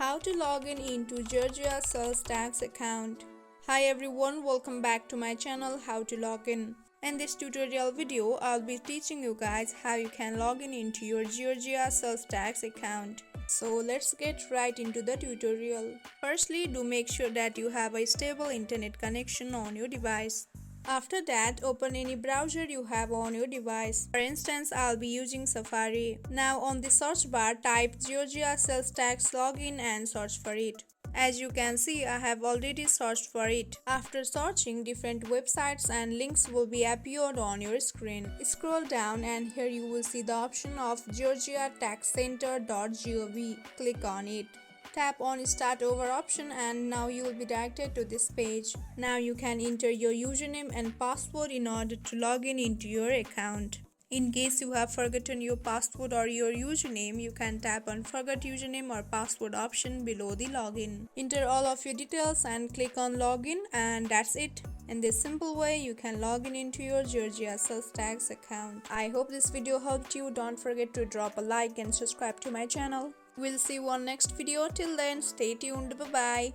How to log in into Georgia sales tax account. Hi everyone, welcome back to my channel How to Log In. In this tutorial video, I'll be teaching you guys how you can log in into your Georgia sales tax account. So let's get right into the tutorial. Firstly, do make sure that you have a stable internet connection on your device. After that, open any browser you have on your device. For instance, I'll be using Safari. Now on the search bar, type Georgia sales tax login and search for it. As you can see, I have already searched for it. After searching, different websites and links will be appeared on your screen. Scroll down and here you will see the option of georgiataxcenter.gov. Click on it. Tap on Start Over option and now you will be directed to this page. Now you can enter your username and password in order to log in into your account. In case you have forgotten your password or your username, you can tap on Forget Username or Password option below the login. Enter all of your details and click on Login, and that's it. In this simple way, you can log in into your Georgia sales tax account. I hope this video helped you. Don't forget to drop a like and subscribe to my channel. We'll see you on next video. Till then, stay tuned. Bye bye.